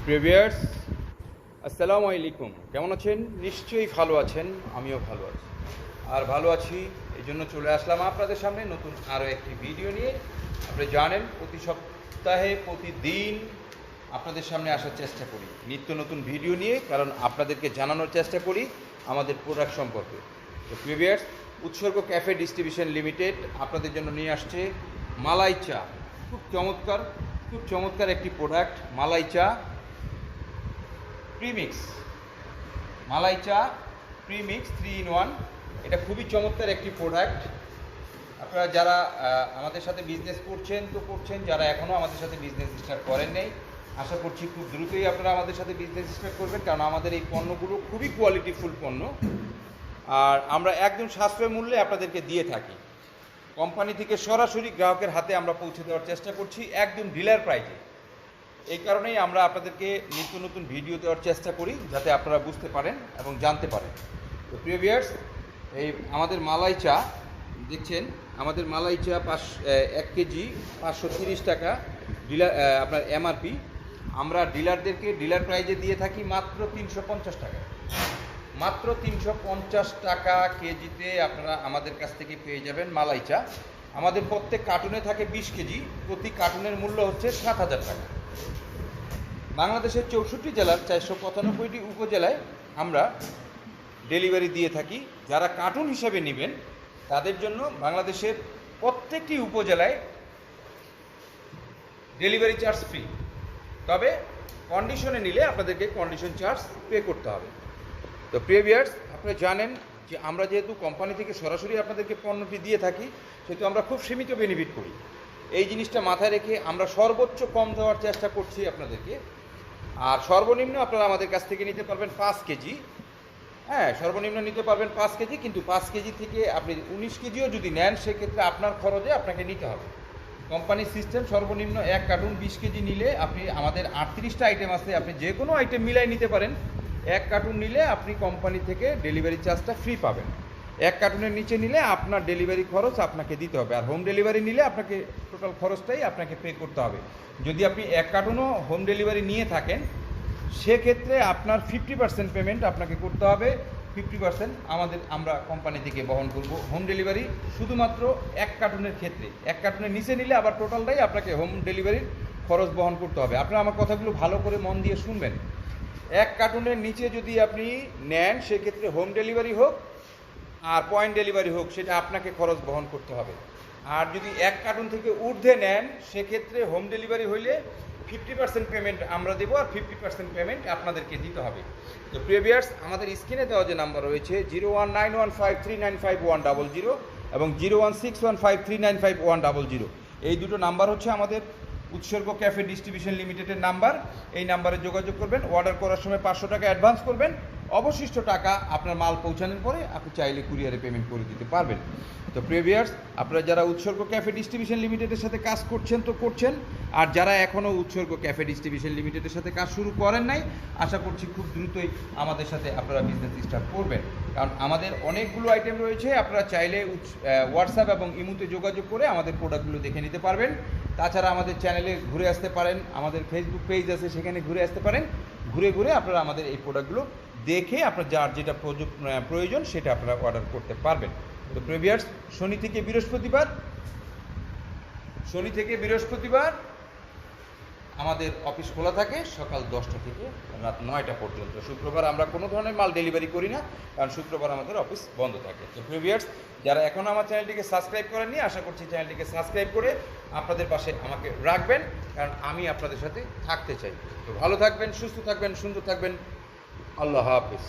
প্রিভিয়ার্স আসসালামু আলাইকুম, কেমন আছেন? নিশ্চয়ই ভালো আছেন, আমিও ভালো আছি। আর ভালো আছি এই জন্য চলে আসলাম আপনাদের সামনে নতুন আরও একটি ভিডিও নিয়ে। আপনি জানেন প্রতি সপ্তাহে প্রতিদিন আপনাদের সামনে আসার চেষ্টা করি নিত্য নতুন ভিডিও নিয়ে, কারণ আপনাদেরকে জানানোর চেষ্টা করি আমাদের প্রোডাক্ট সম্পর্কে। তো প্রিভিয়ার্স উৎসর্গ ক্যাফে ডিস্ট্রিবিউশন লিমিটেড আপনাদের জন্য নিয়ে আসছে মালাই চা। খুব চমৎকার একটি প্রোডাক্ট, মালাই চা প্রিমিক্স। মালাই চা প্রিমিক্স 3-in-1, এটা খুবই চমৎকার একটি প্রোডাক্ট। আপনারা যারা আমাদের সাথে বিজনেস করছেন, যারা এখনও আমাদের সাথে বিজনেস স্টার্ট করেন নাই, আশা করছি খুব দ্রুতই আপনারা আমাদের সাথে বিজনেস স্টার্ট করবেন, কারণ আমাদের এই পণ্যগুলো খুবই কোয়ালিটিফুল পণ্য। আর আমরা একদম সাশ্রয় মূল্যে আপনাদেরকে দিয়ে থাকি। কোম্পানি থেকে সরাসরি গ্রাহকের হাতে আমরা পৌঁছে দেওয়ার চেষ্টা করছি একদম ডিলার প্রাইজে। এই কারণেই আমরা আপনাদেরকে নিত্য নতুন ভিডিও দেওয়ার চেষ্টা করি, যাতে আপনারা বুঝতে পারেন এবং জানতে পারেন। তো প্রিয় ভিউয়ার্স, এই আমাদের মালাই চা দেখছেন, আমাদের মালাই চা 1 কেজি 530 টাকা ডিলার আপনার এমআরপি। আমরা ডিলারদেরকে ডিলার প্রাইজে দিয়ে থাকি মাত্র 350 টাকা। মাত্র 350 টাকা কেজিতে আপনারা আমাদের কাছ থেকে পেয়ে যাবেন মালাই চা। আমাদের প্রত্যেক কার্টুনে থাকে 20 কেজি, প্রতি কার্টুনের মূল্য হচ্ছে 7,000 টাকা। বাংলাদেশের 64 জেলার 495টি উপজেলায় আমরা ডেলিভারি দিয়ে থাকি। যারা কার্টুন হিসাবে নেবেন তাদের জন্য বাংলাদেশের প্রত্যেকটি উপজেলায় ডেলিভারি চার্জ ফ্রি, তবে কন্ডিশনে নিলে আপনাদেরকে কন্ডিশন চার্জ পে করতে হবে। তো প্রিয় ভিউয়ার্স, আপনারা জানেন যে আমরা যেহেতু কোম্পানি থেকে সরাসরি আপনাদেরকে পণ্যটি দিয়ে থাকি, সেহেতু আমরা খুব সীমিত বেনিফিট করি। এই জিনিসটা মাথায় রেখে আমরা সর্বোচ্চ কম দেওয়ার চেষ্টা করছি আপনাদেরকে। আর সর্বনিম্ন আপনারা আমাদের কাছ থেকে নিতে পারবেন 5 কেজি। হ্যাঁ, সর্বনিম্ন নিতে পারবেন 5 কেজি, কিন্তু 5 কেজি থেকে আপনি 19 কেজিও যদি নেন, সেক্ষেত্রে আপনার খরচে আপনাকে নিতে হবে। কোম্পানির সিস্টেম, সর্বনিম্ন 1 কার্টুন 20 কেজি নিলে আপনি, আমাদের 38টা আইটেম আছে, আপনি যে কোনো আইটেম মিলাই নিতে পারেন। 1 কার্টুন নিলে আপনি কোম্পানি থেকে ডেলিভারি চার্জটা ফ্রি পাবেন। 1 কার্টুনের নিচে নিলে আপনার ডেলিভারি খরচ আপনাকে দিতে হবে, আর হোম ডেলিভারি নিলে আপনাকে টোটাল খরচটাই আপনাকে পে করতে হবে। যদি আপনি 1 কার্টুনও হোম ডেলিভারি নিয়ে থাকেন, সেক্ষেত্রে আপনার 50% পেমেন্ট আপনাকে করতে হবে। 50% আমরা কোম্পানি থেকে বহন করব হোম ডেলিভারি, শুধুমাত্র 1 কার্টুনের ক্ষেত্রে। 1 কার্টুনের নিচে নিলে আবার টোটালটাই আপনাকে হোম ডেলিভারির খরচ বহন করতে হবে। আপনারা আমার কথাগুলো ভালো করে মন দিয়ে শুনবেন। 1 কার্টুনের নিচে যদি আপনি নেন, সেক্ষেত্রে হোম ডেলিভারি হোক আর পয়েন্ট ডেলিভারি হোক, সেটা আপনাকে খরচ বহন করতে হবে। আর যদি 1 কার্টুন থেকে ঊর্ধ্বে নেন, সেক্ষেত্রে হোম ডেলিভারি হইলে 50% পেমেন্ট আমরা দেবো, আর 50% পেমেন্ট আপনাদেরকে দিতে হবে। তো প্রিয় ভিউয়ার্স, আমাদের স্ক্রিনে দেওয়া যে নাম্বার রয়েছে 019153951000 এবং 016153951000, এই দুটো নাম্বার হচ্ছে আমাদের উৎসর্গ ক্যাফে ডিস্ট্রিবিউশন লিমিটেডের নাম্বার। এই নাম্বারে যোগাযোগ করবেন। অর্ডার করার সময় 500 টাকা অ্যাডভান্স করবেন, অবশিষ্ট টাকা আপনার মাল পৌঁছানোর পরে আপনি চাইলে কুরিয়ারে পেমেন্ট করে দিতে পারবেন। তো প্রিয় ভিউয়ার্স, আপনারা যারা উৎসর্গ ক্যাফে ডিস্ট্রিবিউশন লিমিটেডের সাথে কাজ করছেন, আর যারা এখনও উৎসর্গ ক্যাফে ডিস্ট্রিবিউশন লিমিটেডের সাথে কাজ শুরু করেন নাই, আশা করছি খুব দ্রুতই আমাদের সাথে আপনারা বিজনেস স্টার্ট করবেন, কারণ আমাদের অনেকগুলো আইটেম রয়েছে। আপনারা চাইলে হোয়াটসঅ্যাপ এবং ইমুতে যোগাযোগ করে আমাদের প্রোডাক্টগুলো দেখে নিতে পারবেন। তাছাড়া আমাদের চ্যানেলে ঘুরে আসতে পারেন, আমাদের ফেসবুক পেজ আছে, সেখানে ঘুরে আসতে পারেন। ঘুরে আপনারা আমাদের এই প্রোডাক্টগুলো দেখে আপনার যার যেটা প্রয়োজন সেটা আপনারা অর্ডার করতে পারবেন। তো প্রিভিয়ার্স, শনি থেকে বৃহস্পতিবার আমাদের অফিস খোলা থাকে সকাল 10টা থেকে রাত 9টা পর্যন্ত। শুক্রবার আমরা কোনো ধরনের মাল ডেলিভারি করি না, কারণ শুক্রবার আমাদের অফিস বন্ধ থাকে। তো প্রিভিয়ার্স, যারা এখনও আমার চ্যানেলটিকে সাবস্ক্রাইব করেননি, আশা করছি চ্যানেলটিকে সাবস্ক্রাইব করে আপনাদের পাশে আমাকে রাখবেন, কারণ আমি আপনাদের সাথে থাকতে চাই। তো ভালো থাকবেন, সুস্থ থাকবেন, সুন্দর থাকবেন। আল্লাহ হাফিজ।